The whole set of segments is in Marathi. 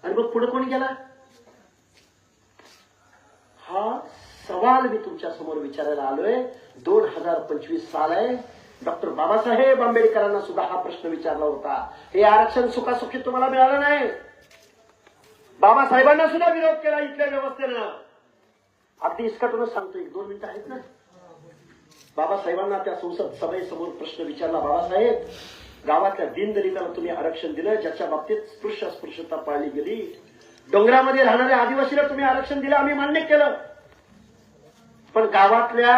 आणि मग पुढे कोणी गेला? हा सवाल मी तुमच्या समोर विचारायला आलोय. 2025 साल आहे. डॉक्टर बाबासाहेब आंबेडकरांना सुद्धा हा प्रश्न विचारला होता. हे आरक्षण सुखासुखी तुम्हाला मिळालं नाही. बाबासाहेबांना सुद्धा विरोध केला इथल्या व्यवस्थेनं. अगदी इस्कटूनच सांगतो, 1-2 मिनिटं आहेत ना. बाबासाहेबांना त्या संसद सभेसमोर प्रश्न विचारला, बाबासाहेब गावातल्या दीनदलिताला तुम्ही आरक्षण दिलं, ज्याच्या बाबतीत स्पृश्यता पाळली गेली. डोंगरामध्ये राहणाऱ्या आदिवासीला तुम्ही आरक्षण दिलं, आम्ही मान्य केलं. पण गावातल्या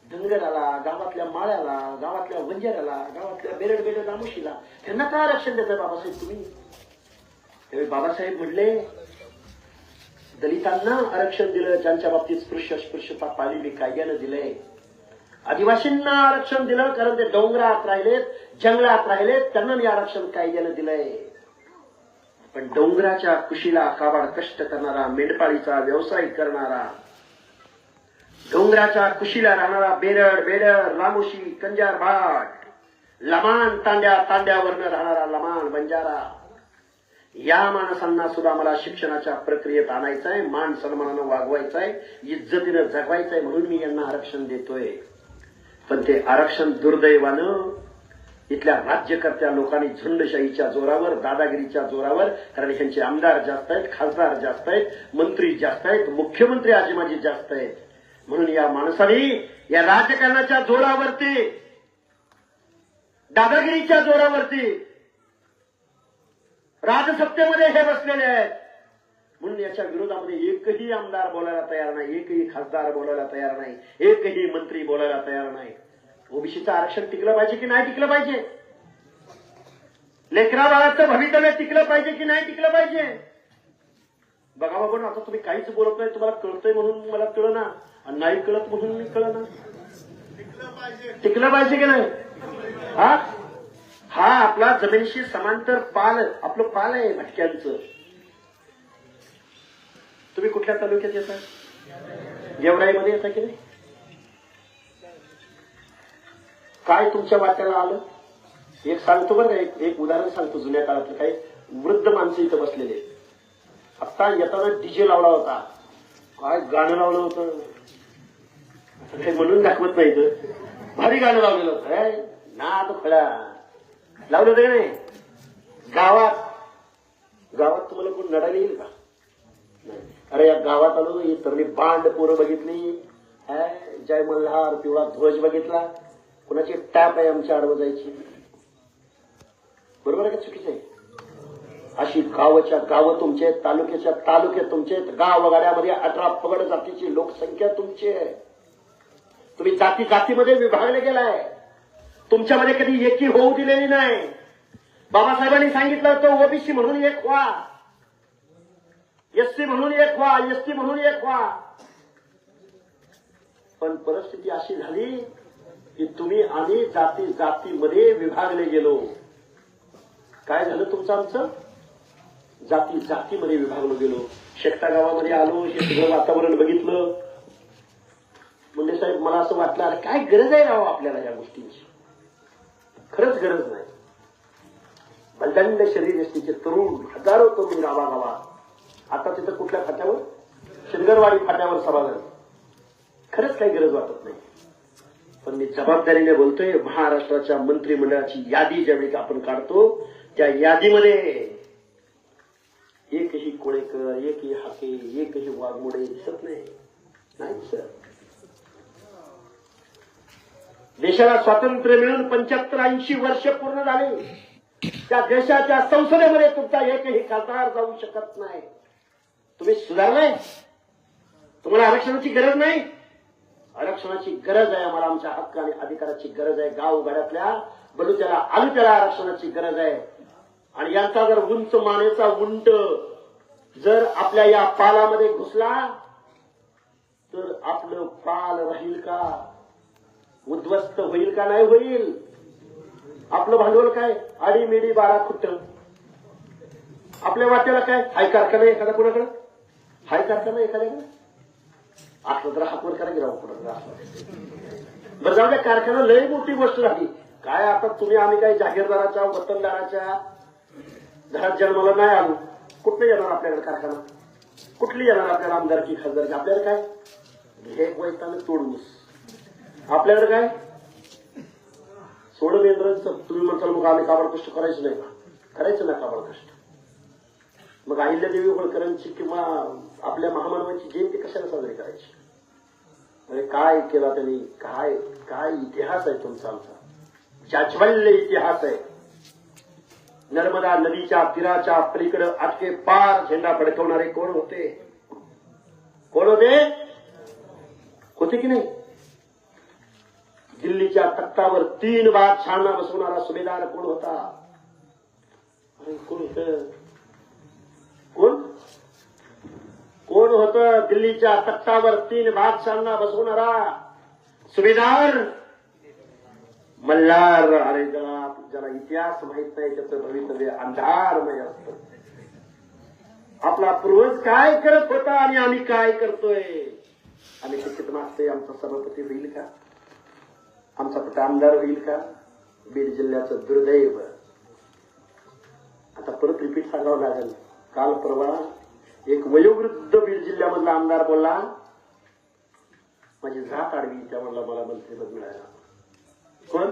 धनगराला, गावातल्या माळ्याला, गावातल्या वंजाऱ्याला, गावातल्या बेरड रामुशीला त्यांना काय आरक्षण देताय बाबासाहेब तुम्ही? त्यावेळी बाबासाहेब म्हणले, दलितांना आरक्षण दिलं ज्यांच्या बाबतीत स्पृश्यता पाळली मी कायद्यानं दिलंय. आदिवासींना आरक्षण दिलं कारण ते डोंगरात राहिलेत, जंगलात राहिलेत, त्यांना मी आरक्षण कायद्यानं दिलंय. पण डोंगराच्या कुशीला काबाड कष्ट करणारा, मेंढपाळीचा व्यवसाय करणारा, डोंगराच्या कुशीला राहणारा बेरड रामोशी, कंजार भाट, लमाण तांड्यावरनं राहणारा लमाण बंजारा, या माणसांना सुद्धा मला शिक्षणाच्या प्रक्रियेत आणायचंय, मान सन्मानानं वागवायचंय, इज्जतीनं जगवायचंय, म्हणून मी यांना आरक्षण देतोय. पण ते आरक्षण दुर्दैवानं इथल्या राज्यकर्त्या लोकांनी झुंडशाहीच्या जोरावर, दादागिरीच्या जोरावर, कारण ह्यांचे आमदार जास्त आहेत, खासदार जास्त आहेत, मंत्री जास्त आहेत, मुख्यमंत्री आजीमाजी जास्त आहेत, म्हणून या माणसांनी या राजकारणाच्या जोरावरती, दादागिरीच्या जोरावरती राजसत्तेमध्ये हे बसलेले आहेत. म्हणून याच्या विरोधामध्ये एकही आमदार बोलायला तयार नाही, एकही खासदार बोलायला तयार नाही, एकही मंत्री बोलायला तयार नाही. ओबीसीचं आरक्षण टिकलं पाहिजे की नाही टिकलं पाहिजे? लेकरा बाळाचं भवितव्य टिकलं पाहिजे की नाही टिकलं पाहिजे? बघा बाबा, आता तुम्ही काहीच बोलत नाही. तुम्हाला कळतंय म्हणून मला कळलं ना, आणि नाही कळत म्हणून मी कळलं ना. टिकलं पाहिजे की नाही? हा आपला जमिनीशी समांतर पाल, आपलं पाल आहे भटक्यांचं. तुम्ही कुठल्या तालुक्यात येता? गेवराईमध्ये येता की नाही? काय तुमच्या वाट्याला आलं? एक सांगतो बरं का, एक उदाहरण सांगतो जुन्या काळातलं. काही वृद्ध माणसं इथं बसलेले. आता येताना डीजे लावला होता. काय गाणं लावलं होतं काही म्हणून दाखवत नाही. भारी गाणं लावलेलं होतं ना. तो खडा लावलं होतं की नाही? गावात तुम्हाला कोण नडायला येईल का? अरे या गावात आलो तर मी बांड पोरं बघितली, जय मल्हार पिवळा ध्वज बघितला. कुणाची टॅप आहे आमच्या आडवं जायची? बरोबर आहे का चुकीचं आहे? अशी गावाच्या गावं तुमचे, तालुक्याच्या तालुके तुमचे, गावगाड्यामध्ये 18 पगड जातीची लोकसंख्या तुमची आहे. तुम्ही जातीमध्ये विभागले गेलाय. तुमच्यामध्ये कधी एकी होऊ दिलेली नाही. बाबासाहेबांनी सांगितलं होतं ओबीसी म्हणून एक व्हा, एससी म्हणून एक व्हा, एसटी म्हणून एक व्हा. पण परिस्थिती अशी झाली की तुम्ही आम्ही जातीमध्ये विभागले गेलो. काय झालं तुमचं आमचं? जातीमध्ये विभागलो गेलो. शेकटा गावामध्ये आलो, हे सगळं वातावरण बघितलं. मुंडे साहेब, मला असं वाटलं अरे काय गरज आहे राव आपल्याला या गोष्टींची? खरंच गरज नाही. बलदंड शरीर एसटीचे तरुण, हजारो तरुण गावागावात. आता तिथं कुठल्या फाट्यावर? शिंगरवाडी फाट्यावर सभा झाली. खरंच काही गरज वाटत नाही. पण मी जबाबदारीने बोलतोय, महाराष्ट्राच्या मंत्रिमंडळाची यादी ज्यावेळी आपण काढतो, त्या यादीमध्ये एकही कोळेकर, एकही हाके, एकही वाघमोडे दिसत नाही सर. देशाला स्वातंत्र्य मिळून 75-80 वर्ष पूर्ण झाले. त्या देशाच्या संसदेमध्ये तुमचा एकही खासदार जाऊ शकत नाही. तुम्ही सुधारलाय? तुम्हाला आरक्षणाची गरज नाही? आरक्षणाची गरज आहे आम्हाला. आमच्या हक्क आणि अधिकाराची गरज आहे. गावगाड्यातल्या बलुत्याला आलुत्याला आरक्षणाची गरज आहे. आणि यांचा जर उंच मानेचा उंट जर आपल्या या पालामध्ये घुसला तर आपलं पाल राहील का? उद्ध्वस्त होईल का? नाही होईल. आपलं भांडवल काय? आडीमेडी 12 खुट्ट. आपल्या वाट्याला काय? हाय कारखाना एखादा कुणाकडे? हाय कारखाना एखाद्याकडे असलं तर हातवर करा की राहू कुणाकडे असलं. बरं जाऊ द्या, कारखाना लय मोठी गोष्ट झाली. काय आता तुम्ही आम्ही काही जागीरदाराच्या वतनदाराच्या घरात जन्माला नाही आलो. कुठलं येणार आपल्याकडे कारखाना, कुठली येणार आपल्याला आमदारकी खासदारकी, आपल्याला काय एक वैतानं तोडूस, आपल्याकडे काय सोडून यंत्रांचं. तुम्ही म्हणताल मग आम्ही काबाड कष्ट करायचं नाही का, करायचं ना काबाड कष्ट. मग अहिल्यादेवी होळकरांची किंवा आपल्या महामानवांची जयंती कशाला साजरी करायची, म्हणजे काय केला त्यांनी, काय काय इतिहास आहे तुमचा, आमचा जाज्वल्य इतिहास आहे. नर्मदा नदीच्या तीराच्या पलीकडे आटके पार झेंडा फडकवणारे कोण होते, कोण होते, होते की नाही. दिल्लीच्या तख्तावर 3 बादशहांना बसवणारा सुभेदार कोण होता, अरे कोण होत, कोण कोण होत दिल्लीच्या तख्तावर 3 बादशहांना बसवणारा सुभेदार, मल्हार. अरे ज्याला इतिहास माहित नाही त्याचं भवितव्य अंधारमय असतं. आपला पूर्वज काय करत होता आणि आम्ही काय करतोय, आम्ही शिक्षित मागतोय. आमचा सभापती होईल का, आमचा पट आमदार होईल का, बीड जिल्ह्याचं दुर्दैव. आता परत रिपीट सांगावं लागेल. काल परवा एक वयोवृद्ध बीड जिल्ह्यामधला आमदार बोलला, माझी जात आडवी, त्या म्हणला मला मंत्रिपद मिळाला. कोण,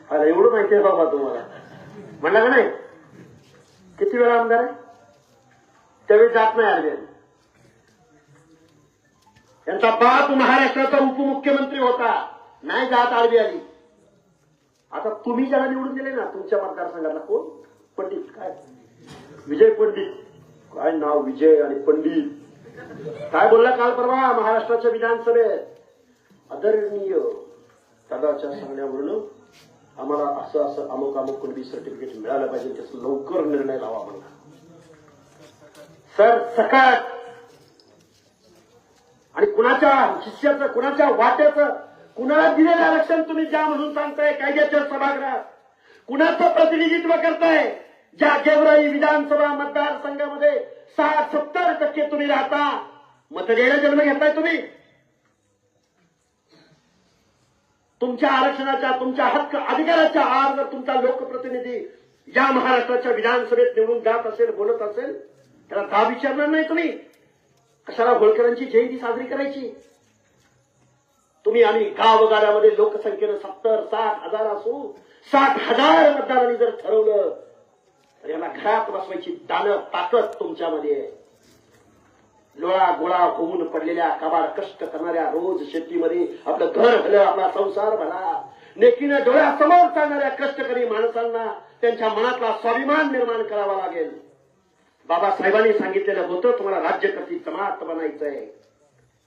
अरे एवढं माहिती आहे बाबा तुम्हाला, म्हणला का नाही. किती वेळा आमदार आहे, त्यावेळी जात नाही आडवी. यांचा बाप महाराष्ट्राचा उपमुख्यमंत्री होता, नाही जात आडवी आली. आता तुम्ही ज्याला निवडून दिले ना तुमच्या मतदारसंघातला, कोण पंडित, काय विजय पंडित, काय नाव विजय आणि पंडित, काय बोलला काल परवा महाराष्ट्राच्या विधानसभेत. आदरणीय दादाच्या सांगण्यावरून आम्हाला असं असं अमुक अमुक कुणबी सर्टिफिकेट मिळालं पाहिजे, त्याचा लवकर निर्णय लावा म्हणला. सर सकट आणि कुणाच्या शिष्याचं, कुणाच्या वाट्याचं, कुणाला दिलेलं आरक्षण तुम्ही ज्या म्हणून सांगताय कायद्याच्या सभागृहात, कुणाचं प्रतिनिधित्व करताय. ज्या गेवराई विधानसभा मतदारसंघामध्ये 60-70% तुम्ही राहता, मत द्यायला जन्म घेताय तुम्ही. तुमच्या आरक्षणाच्या, तुमच्या हक्क अधिकाराच्या आड जर तुमचा लोकप्रतिनिधी या महाराष्ट्राच्या विधानसभेत निवडून जात असेल, बोलत असेल, त्याला का विचारणार नाही तुम्ही. कशाला होळकरांची जयंती साजरी करायची. तुम्ही आम्ही गावगाड्यामध्ये लोकसंख्येनं 70-60 हजार असू, 60,000 मतदारांनी जर ठरवलं तर याला घरात बसवायची दानव ताकद तुमच्यामध्ये आहे. लोळा गोळा होऊन पडलेल्या, काबाड कष्ट करणाऱ्या, रोज शेतीमध्ये आपलं घर भलं, आपला संसार भला, नेकीनं डोळ्यासमोर चालणाऱ्या कष्टकरी माणसांना त्यांच्या मनातला स्वाभिमान निर्माण करावा लागेल. बाबासाहेबांनी सांगितलेलं होतं तुम्हाला राज्यकर्ती जमात बनायचंय.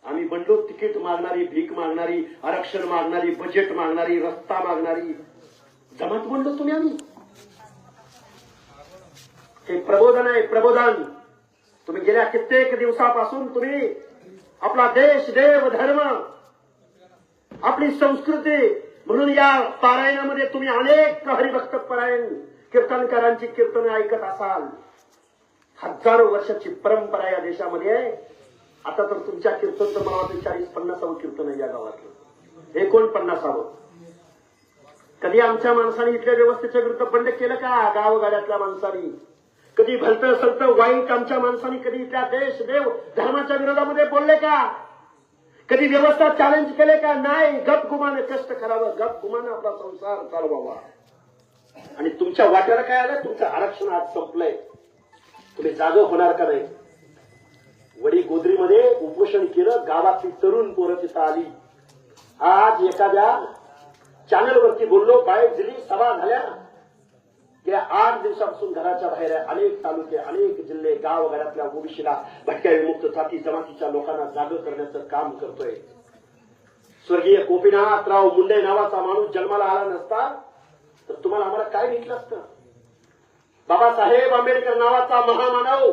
आम्ही बनलो तिकीट मागणारी, भीक मागणारी, आरक्षण मागणारी, बजेट मागणारी, रस्ता मागणारी जमात बनलो तुम्ही. आम्ही हे प्रबोधन आहे, प्रबोधन. तुम्ही गेल्या कित्येक दिवसापासून तुम्ही आपला देश, देव, धर्म, आपली संस्कृती म्हणून या पारायणामध्ये तुम्ही अनेक हरिभक्त परायण कीर्तनकारांची कीर्तनं ऐकत असाल. हजारो वर्षाची परंपरा या देशामध्ये आहे. आता तर तुमच्या कीर्तनचं मला वाटतं 40-50 कीर्तन आहे या गावातलं, 49. कधी आमच्या माणसाने इथल्या व्यवस्थेच्या विरुद्ध बंड केलं का, गावगाड्यातल्या माणसांनी? कधी भलतं सलतं वाईट आमच्या माणसांनी कधी इथल्या देश, देव, धर्माच्या विरोधामध्ये बोलले का? कधी व्यवस्था चॅलेंज केले का? नाही. गपगुमाने कष्ट करावं, गपगुमाने आपला संसार चालवावा. आणि तुमच्या वाट्याला काय आलं, तुमचं आरक्षण आज संपलंय. तुम्ही जागं होणार का नाही? वडी गोदरीमध्ये उपोषण केलं, गावातली तरुण पोरं तिथं आली. आज एखाद्या चॅनलवरती बोललो, बाहेर दिली, सभा झाल्या. गेल्या 8 दिवसापासून घराच्या बाहेर आहे. अनेक तालुके, अनेक जिल्हे, गावगाड्यातल्या ओबीसीला, भटक्या विमुक्त जाती जमातीच्या लोकांना जागं करण्याचं काम करतोय. स्वर्गीय गोपीनाथराव मुंडे नावाचा माणूस जन्माला आला नसता तर तुम्हाला आम्हाला काय भेटलं असतं? बाबासाहेब आंबेडकर नावाचा महामानव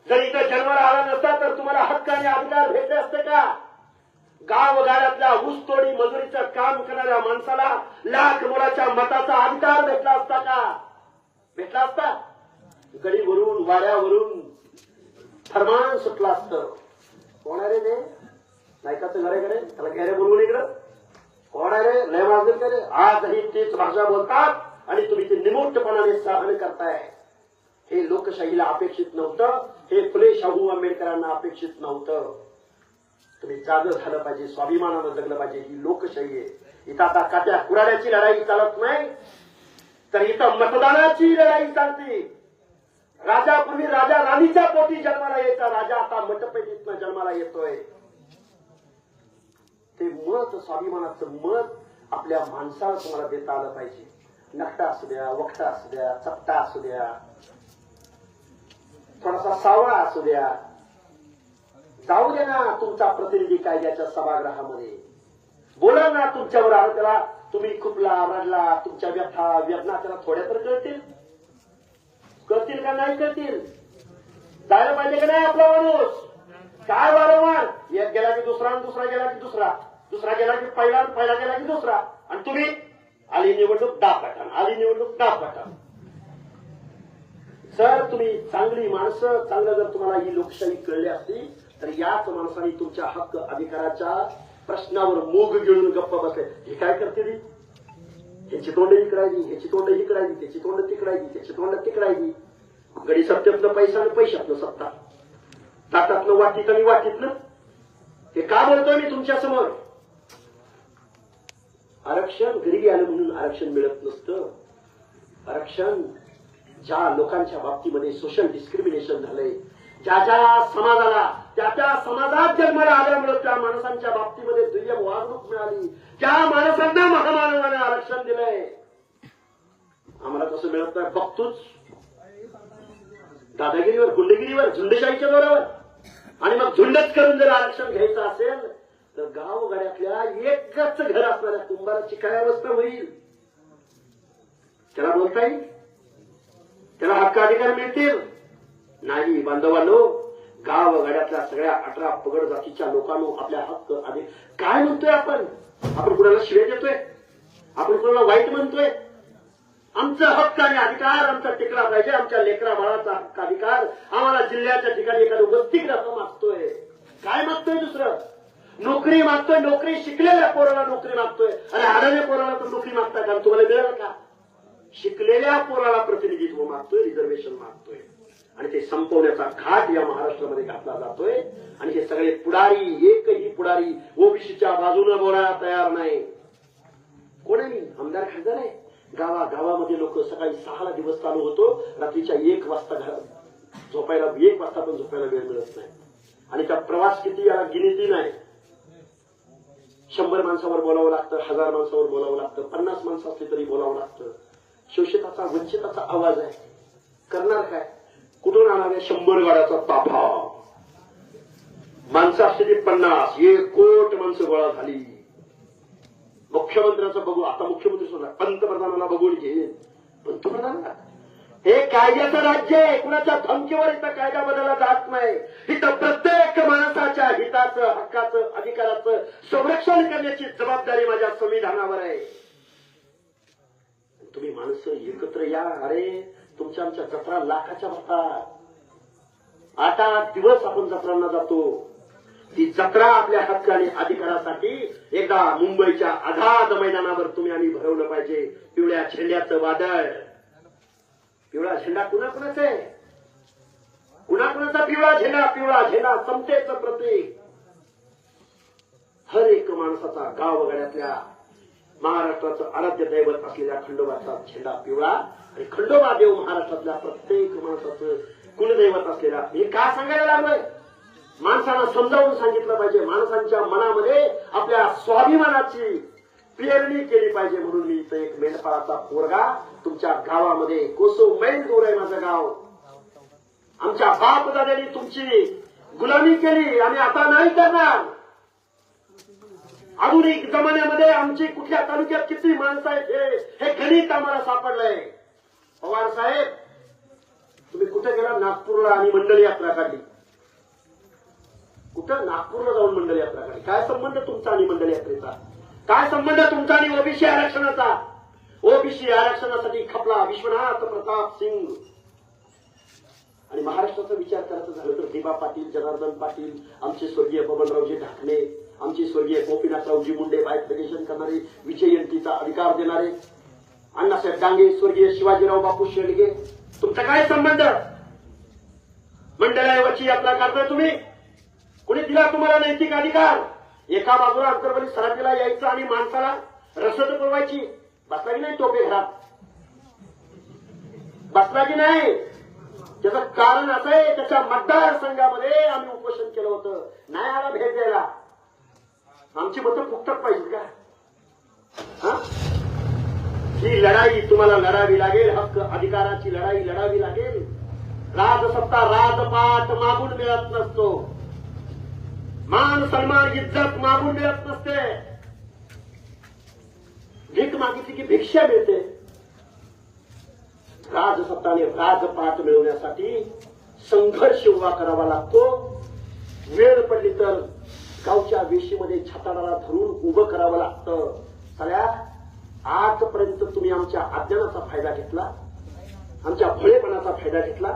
जर इथं जन्माला आला नसता तर तुम्हाला हक्क आणि अधिकार भेटले असते का? गावगाड्यातल्या ऊसतोडी मजुरीचं काम करणाऱ्या माणसाला लाख मोलाच्या मताचा अधिकार भेटला असता का? भेटला असता? गडीवरून, वाड्यावरून फरमान सुटला असतं. कोण आहे रे ते? नायकाचं घरे घरे त्याला घेरे बोलवून इकडं कोण आहे रे? लय माजून करे. आजही तीच भाषा बोलतात आणि तुम्ही ते निमूटपणाने सहन करताय. हे लोकशाहीला अपेक्षित नव्हतं, हे फुले शाहू आंबेडकरांना अपेक्षित नव्हतं. तुम्ही जागं झालं पाहिजे, स्वाभिमानानं जगलं पाहिजे. ही लोकशाही आहे. इथं आता काट्या कुराड्याची लढाई चालत नाही, तर इथं मतदानाची लढाई चालते. राजापूर्वी राजा राणीच्या पोटी जन्माला यायचा, राजा आता मतपेटीतनं जन्माला येतोय. ते मत, स्वाभिमानाचं मत आपल्या माणसाला तुम्हाला देता आलं पाहिजे. नकटा असू द्या, वखटा असू द्या, चपटा असू द्या, थोडासा सावळा असू द्या, जाऊ दे ना तुमचा प्रतिनिधी कायद्याच्या सभागृहामध्ये. बोला ना तुमच्यावर आलं, त्याला तुम्ही खुपला, रडला, तुमच्या व्यथा वेदना त्याला थोड्या तर कळतील का नाही कळतील? जायला पाहिजे का नाही आपला माणूस? काय वारंवार एक गेला की दुसरा, दुसरा गेला की दुसरा, दुसरा गेला की पहिला, पहिला गेला की दुसरा, आणि तुम्ही आली निवडणूक दापटान, आली निवडणूक दापटान. सर तुम्ही चांगली माणसं, चांगलं जर तुम्हाला ही लोकशाही कळली असती तर याच माणसांनी तुमच्या हक्क अधिकाराच्या प्रश्नावर मूग गिळून गप्प बसले. हे काय करते ती? ह्याची तोंड इकडायची, ह्याची तोंड इकडायची, त्याची तोंड तिकडायची, त्याची तोंड तिकडायची. गडी सत्यातलं पैसा आणि पैशातलं सत्ता, ताटातलं वाटीत आणि वाटीतलं. हे का बोलतोय मी तुमच्या समोर? आरक्षण गरीबी आलं म्हणून आरक्षण मिळत नसतं. आरक्षण ज्या लोकांच्या बाबतीमध्ये सोशल डिस्क्रिमिनेशन झालंय, ज्या ज्या समाजाला त्या त्या समाजात जन्माला आल्यामुळे त्या माणसांच्या बाबतीमध्ये दुय्यम वागणूक मिळाली, त्या माणसांना महामानवाने आरक्षण दिलंय. आम्हाला तसं मिळत नाही. बघतोच दादागिरीवर, गुंडगिरीवर, झुंडशाहीच्या जोरावर, आणि मग झुंडच करून जर आरक्षण घ्यायचं असेल तर गावगाड्यातल्या एकच घर असणाऱ्या कुंभाराची काय अवस्था होईल? त्याला बोलता येईल? त्याला हक्क अधिकार मिळतील? नाही. बांधवांनो, गावगाड्यातल्या सगळ्या 18 पगड जातीच्या लोकांनो आपल्या हक्क अधिकार काय म्हणतोय आपण? आपण कुणाला शिवे देतोय? आपण कुणाला वाईट म्हणतोय? आमचा हक्क आणि अधिकार आमचा टिकला पाहिजे. आमच्या लेकरा बाळाचा हक्क अधिकार आम्हाला जिल्ह्याच्या ठिकाणी एखादं वसतिगृह मागतोय. काय मागतोय? दुसरं नोकरी मागतोय. नोकरी शिकलेल्या पोराला नोकरी मागतोय, आणि आडव्या पोराला तर नोकरी मागता का? तुम्हाला मिळेल का? शिकलेल्या पोराला प्रतिनिधित्व मागतोय, रिझर्वेशन मागतोय, आणि ते संपवण्याचा घाट या महाराष्ट्रामध्ये घातला जातोय. आणि हे सगळे पुढारी, एकही पुढारी ओबीसीच्या बाजूने बोलायला तयार नाही. कोण आहे? मी आमदार खासदार आहे. गावामध्ये लोक सकाळी 6ला दिवस चालू होतो, रात्रीच्या 1 वाजता घरात झोपायला, 1 वाजता पण झोपायला वेळ मिळत नाही. आणि त्या प्रवास किती याला गिनिती नाही. 100 माणसावर बोलावं लागतं, 1000 माणसावर बोलावं लागतं, 50 माणसं असली तरी बोलावं लागतं. शोषिताचा, वंचिताचा आवाज आहे. करणार काय? कुठून आणणार? 100 गाड्याचा ताफा, माणसं असलेली 50, 1 कोट माणसं गोळा झाली. मुख्यमंत्र्याचं बघू, आता मुख्यमंत्री सुद्धा पंतप्रधानाला बघून घेईल. पंतप्रधान हे कायद्याचं राज्य आहे. कुणाच्या धमकीवर इथं कायदा बदलला जात नाही. इथं प्रत्येक माणसाच्या हिताचं, हक्काचं, अधिकाराचं संरक्षण करण्याची जबाबदारी माझ्या संविधानावर आहे. तुम्ही माणसं एकत्र या. अरे तुमच्या आमच्या जत्रा लाखाच्या भरतात. 8 दिवस आपण जत्रांना जातो. ती जत्रा आपल्या हक्क आणि अधिकारासाठी एकदा मुंबईच्या आझाद मैदानावर तुम्ही आम्ही भरवलं पाहिजे. पिवळ्या झेंड्याचं वादळ. पिवळा झेंडा कुणाकुणाचा आहे? कुणाकुणाचा पिवळा झेंडा? पिवळा झेंडा समतेचं प्रतीक. हर एक माणसाचा, गावगाड्यातल्या महाराष्ट्राचं आराध्य दैवत असलेल्या खंडोबाचा झेंडा पिवळा, आणि खंडोबा देव महाराष्ट्रातल्या प्रत्येक माणसाचं कुलदैवत असलेला. हे का सांगायला लागलोय? माणसाला समजावून सांगितलं पाहिजे. माणसांच्या मनामध्ये आपल्या स्वाभिमानाची पेरणी केली पाहिजे. म्हणून मी इथं एक मेंढपाळाचा पोरगा तुमच्या गावामध्ये, कोसो मैल दूर आहे माझं गाव. आमच्या बाप दादांनी तुमची गुलामी केली आणि आता नाही करणार. आधुनिक जमान्यामध्ये आमची कुठल्या तालुक्यात किती माणसं आहेत हे गणित आम्हाला सापडलंय. पवार साहेब तुम्ही कुठे गेला? नागपूरला आणि मंडळ यात्रा काढली. कुठं? नागपूरला जाऊन मंडळ यात्रा काढली. काय संबंध तुमचा आणि मंडळ यात्रेचा? काय संबंध तुमचा आणि ओबीसी आरक्षणाचा? ओबीसी आरक्षणासाठी खपला विश्वनाथ प्रताप सिंग. आणि महाराष्ट्राचा विचार करायचा झालं तर दिबा पाटील, जनार्दन पाटील, आमचे स्वर्गीय बबनरावजी ढाकणे, आमचे स्वर्गीय गोपीनाथरावजी मुंडे, बायफिकेशन करणारे, विजयंतीचा अधिकार देणारे, अण्णासाहेब डांगे, स्वर्गीय शिवाजीराव बापू शेडगे, तुमचा काय संबंध? मंडळ आयोगाची यात्रा करताय तुम्ही. कोणी दिला तुम्हाला नैतिक अधिकार? एका बाजूला अंतर्गत सराटीला यायचं आणि माणसाला रसद पुरवायची. बसला की नाही टोपे घरात? बसला की नाही? त्याचं कारण असं आहे, त्याच्या मतदारसंघामध्ये आम्ही उपोषण केलं होतं, नाही आला भेट द्यायला. आमची मतं फुकटात पाहिजे का? ही लढाई तुम्हाला लढावी लागेल. हक्क अधिकाराची लढाई लढावी लागेल. राजसत्ता राजपाट मागून मिळत नसतो. मान सन्मान इज्जत मागून मिळत नसते. भीक मागितली की भिक्षा मिळते. राजसत्ताने राजपाट मिळवण्यासाठी संघर्ष उभा करावा लागतो. वेळ पडली तर गावच्या वेशीमध्ये छताडाला धरून उभं करावं लागतं. सगळ्या आजपर्यंत तुम्ही आमच्या अज्ञानाचा फायदा घेतला, आमच्या भोळेपणाचा फायदा घेतला.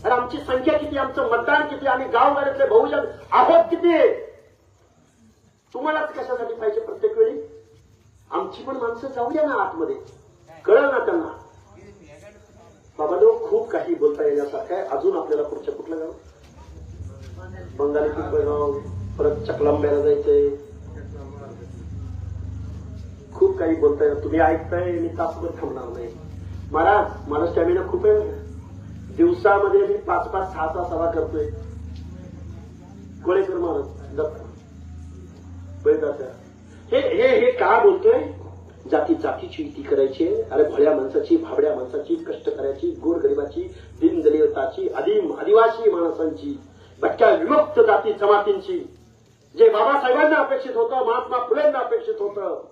अरे आमची संख्या किती, आमचं मतदान किती, आम्ही गावगाड्यातले बहुजन आहोत किती? तुम्हालाच कशासाठी पाहिजे प्रत्येक वेळी? आमची पण माणसं जाऊ द्या ना आतमध्ये, कळलं ना त्यांना. बाबा खूप काही बोलता येण्यासारखं आहे. अजून आपल्याला पुढच्या कुठलं गाव? बंगाली पिंपळगाव, परत चकलांब्याला जायचंय. खूप काही बोलताय. तुम्ही ऐकताय, मी तासभर थांबणार नाही. मला स्टॅमिना खूप आहे. दिवसामध्ये मी 5-5, 6 सभा करतोय. गोळेकर महाराज हे का बोलतोय? जातीची युती करायची. अरे भल्या माणसाची, भाबड्या माणसाची, कष्टकऱ्याची, गोरगरिबाची, दीनदलिताची, आदिवासी माणसांची, भटक्या विमुक्त जाती जमातींची, जे बाबासाहेबांना अपेक्षित होतं, महात्मा फुलेंना अपेक्षित होतं,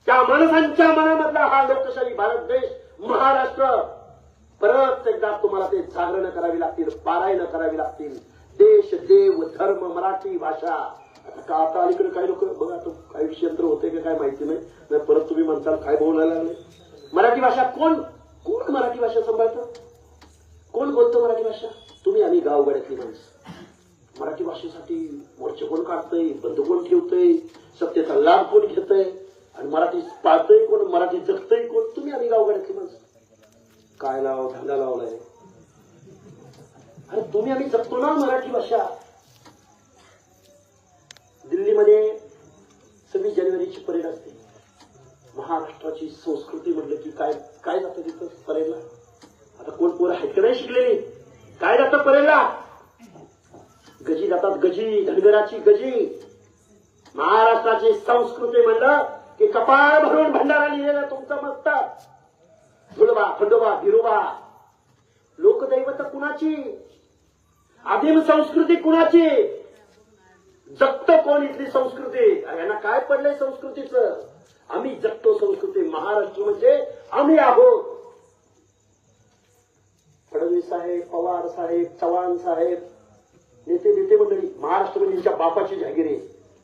त्या माणसांच्या मनामधला हा लोकशाही भारत देश, महाराष्ट्र. परत एकदा तुम्हाला ते जागरण करावी लागतील, पारायण करावी लागतील. देश, देव, धर्म, मराठी भाषा. आता अलीकडे काही लोक बघा, तो काही यंत्र होते का काय माहिती नाही. परत तुम्ही म्हणताल काय बोलायला लागले. मराठी भाषा कोण मराठी भाषा सांभाळतं? कोण बोलतो मराठी भाषा? तुम्ही आम्ही गावगाड्यातली माणसं. मराठी भाषेसाठी मोर्चे कोण काढतंय, बंद कोण ठेवतंय, सत्तेचा लाभ कोण घेतंय, आणि मराठी पाळतंय कोण, मराठी जगतंय कोण? तुम्ही आम्ही गावगाड्यातली माणसं. काय लाव धंदा लावलाय? अरे तुम्ही आम्ही जगतो ना मराठी भाषा. दिल्लीमध्ये 26 जानेवारीची परेड असते. महाराष्ट्राची संस्कृती म्हटलं की काय जातं तिथं परेडला? आता कोण पोरं आहेत का नाही शिकलेली? काय जातं परेडला? गजी जातात, गजी, धनगराची गजी. महाराष्ट्राची संस्कृती म्हणलं की कपाळ भरून भंडारा लिहिलेला तुमचं मस्तक. धुळबा, खंडोबा, बिरोबा. लोकदैवत कुणाची? आदिम संस्कृती कुणाची? जगतो कोण इथली संस्कृती? यांना काय पडलंय संस्कृतीचं? आम्ही जगतो संस्कृती. महाराष्ट्र म्हणजे आम्ही आहोत. फडणवीस साहेब, पवार साहेब, चव्हाण साहेब, नेते मंडळी, महाराष्ट्र म्हणजे त्यांच्या बापाची जागीर आहे.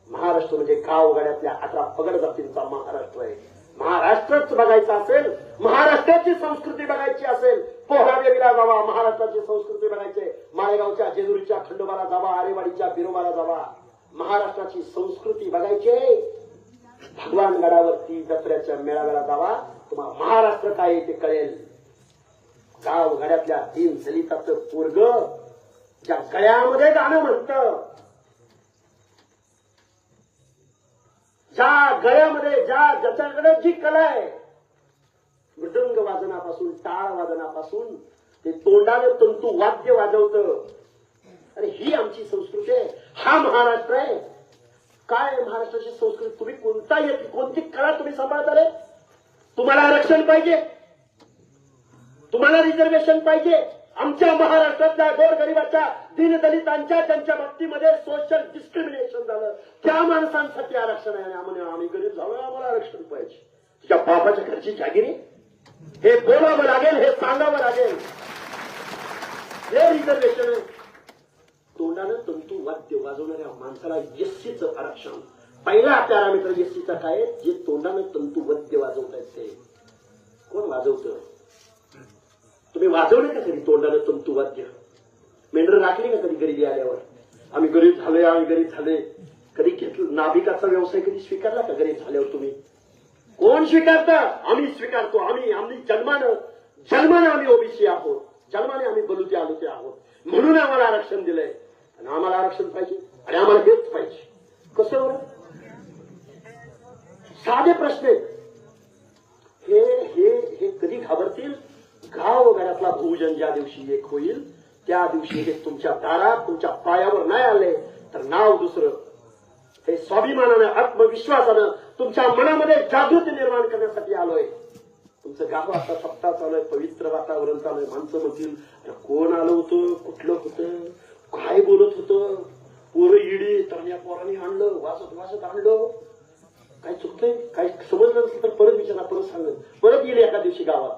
महाराष्ट्र म्हणजे गावगाड्यातल्या 18 पगड जातींचा महाराष्ट्र आहे. महाराष्ट्रच बघायचा असेल, महाराष्ट्राची संस्कृती बघायची असेल, पोहरादेवीला जावा. महाराष्ट्राची संस्कृती बघायची, माळेगावच्या, जेजुरीच्या खंडोबाला जावा, आरेवाडीच्या बिरोबाला जावा. महाराष्ट्राची संस्कृती बघायची, भगवानगडावरती दसऱ्याच्या मेळाव्याला जावा. तुम्हाला महाराष्ट्र काय ते कळेल. गावगाड्यातल्या दीन दलिताचं पोरग ज्या गळ्यामध्ये गाणं म्हणतं, ज्या गळ्यामध्ये ज्याच्याकडे जी कला आहे, मृदंग वादनापासून, टाळ वादनापासून ते तोंडाने तंतू वाद्य वाजवतं. अरे ही आमची संस्कृती आहे. हा महाराष्ट्र आहे. काय महाराष्ट्राची संस्कृती? तुम्ही कोणती कला तुम्ही सांभाळता रे? तुम्हाला आरक्षण पाहिजे, तुम्हाला रिझर्वेशन पाहिजे. आमच्या महाराष्ट्रातल्या गोरगरिबाच्या, दीनदलितांच्या, त्यांच्या बाबतीमध्ये सोशल डिस्क्रिमिनेशन झालं. त्या माणसांसाठी आरक्षण आहे. आम्ही गरीब झालो, आम्हाला आरक्षण पाहिजे. तुझ्या बापाच्या घरची जागिरी? हे बोलावं लागेल, हे सांगावं लागेल. हे रिझर्वेशन आहे. तोंडानं तंतू वाद्य वाजवणाऱ्या माणसाला एससीचं आरक्षण. पहिला पॅरामीटर एससीचा काय? जे तोंडानं तंतू वाद्य वाजवतायत ते. कोण वाजवतं? तुम्ही वाजवले का कधी तोंडानं तंतू वाद्य? मेंढर राखली का कधी गरिबी आल्यावर? आम्ही गरीब झाले. कधी घेतलं? नाभिकाचा व्यवसाय कधी स्वीकारला का गरीब झाल्यावर तुम्ही? कोण स्वीकारतं? आम्ही स्वीकारतो. आम्ही जन्मानं जन्माने आम्ही ओबीसी आहोत, जन्माने आम्ही बलुते आलुते आहोत, म्हणून आम्हाला आरक्षण दिलंय आणि आम्हाला आरक्षण पाहिजे आणि आम्हाला हेच पाहिजे. कसं बरं? साधे प्रश्न आहेत. हे हे हे कधी घाबरतील? गावगाड्यातला बहुजन ज्या दिवशी एक होईल त्या दिवशी हे तुमच्या दारात तुमच्या पायावर नाही आले तर नाव दुसरं. हे स्वाभिमानानं आत्मविश्वासानं तुमच्या मनामध्ये जागृती निर्माण करण्यासाठी आलोय. तुमचं गाव आता सप्ताह चालूय, पवित्र वातावरण चालूय. माणसं म्हणतील कोण आलं होतं, कुठलं होतं, काय बोलत होतं, पोरं इडी तर या पोरांनी आणलं, वाचत वाचत आणलं, काय चुकतंय, काय समजलं नसलं तर परत विचारा, परत सांगत, परत गेले एका दिवशी गावात.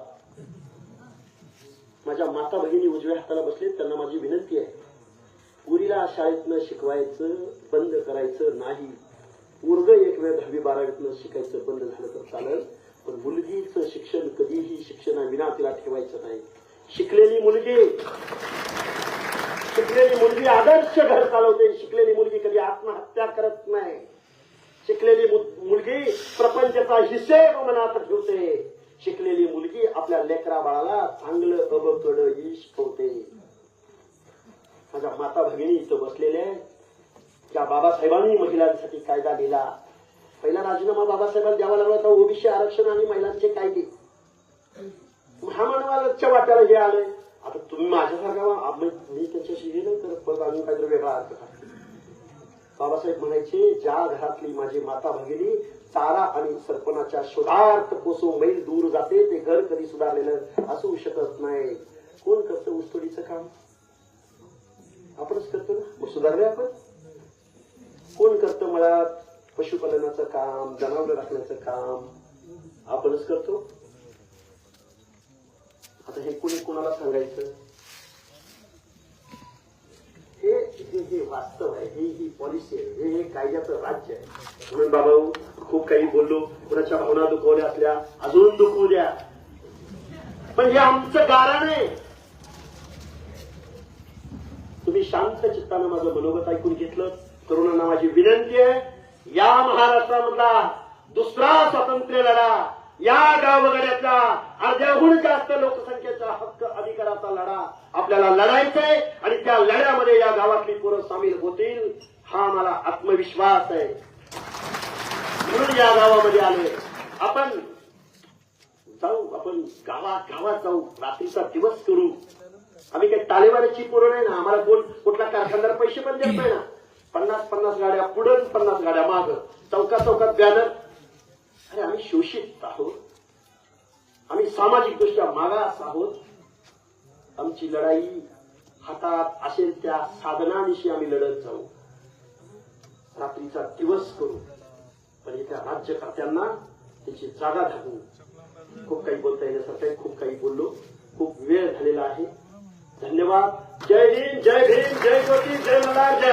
माझ्या माता भगिनी उजव्या हाताला बसले, त्यांना माझी विनंती आहे, पुरीला शाळेतनं शिकवायचं बंद करायचं नाही. पोरग एक वेळ 10वी-12वीतनं शिकायचं बंद झालं तर चालेल, पण मुलगीचं शिक्षण कधीही शिक्षणाविना तिला ठेवायचं नाही. शिकलेली मुलगी आदर्श घर चालवते. शिकलेली मुलगी कधी आत्महत्या करत नाही. शिकलेली मुलगी प्रपंचाचा हिस्सेब मनात ठेवते. शिकलेली मुलगी आपल्या लेकरा बाळाला चांगलं अबकडही शिकवते. माझ्या माता भगिनी इथं बसलेल्या आहेत, ज्या बाबासाहेबांनी महिलांसाठी कायदा दिला. पहिला राजीनामा बाबासाहेबांना द्यावा लागला होता, ओबीसी आरक्षण आणि महिलांचे कायदे. महामानवाच्या वाट्याला हे आलंय. आता तुम्ही माझ्यासारखा मी त्याच्याशी हे नाही करत, परत अजून काहीतरी वेगळा अर्थ करतो. बाबासाहेब म्हणायचे, ज्या घरातली माझी माता भगिनी चारा आणि सरपणाच्या शोधार्थ कोसो मैल दूर जाते ते घर कधी सुधारलेलं असू शकत नाही. कोण करतं ऊसतोडीचं काम? आपणच करतो ना. सुधारले आपण. कोण करतं मळ्यात पशुपालनाचं काम, जनावर राखण्याचं काम? आपणच करतो. आता हे कोणी कोणाला सांगायचं? हे वास्तव आहे, ही पॉलिसी आहे, हे कायद्याचं राज्य आहे. म्हणून बाबा खूप काही बोललो, कुणाच्या भावना दुखवल्या असल्या अजून दुखवू द्या, पण हे आमचं गारण आहे. तुम्ही शांत चित्तानं माझं मनोगत ऐकून घेतलं. तरुणांना माझी विनंती आहे, या महाराष्ट्रामधला दुसरा स्वातंत्र्य लढा, या गावगाड्यातला अर्ध्याहून जास्त लोकसंख्येचा हक्क अधिकाराचा लढा आपल्याला लढायचाय आणि त्या लढ्यामध्ये या गावातली पोरं सामील होतील, हा मला आत्मविश्वास आहे. म्हणून या गावामध्ये आलोय. आपण गावात जाऊ, रात्रीचा दिवस करू. आम्ही काही तालेवाऱ्याची पोरं नाही ना. आम्हाला कोण कुठला कारखानदार पैसे पण देत नाही ना. 50 गाड्या पुढं 50 गाड्या माग, चौकात बॅनर. अरे आम्ही शोषित आहोत, आम्ही सामाजिक दृष्ट्या मागास आहोत. आमची लढाई हातात असेल त्या साधनानिशी आम्ही लढत जाऊ, रात्रीचा दिवस करू, पण इथल्या राज्यकर्त्यांना त्याची जागा धागू. खूप काही बोलता येण्यासारखं, खूप काही बोललो, खूप वेळ झालेला आहे. धन्यवाद. जय हिंद, जय भीम, जय ज्योती, जय मल्हार, जय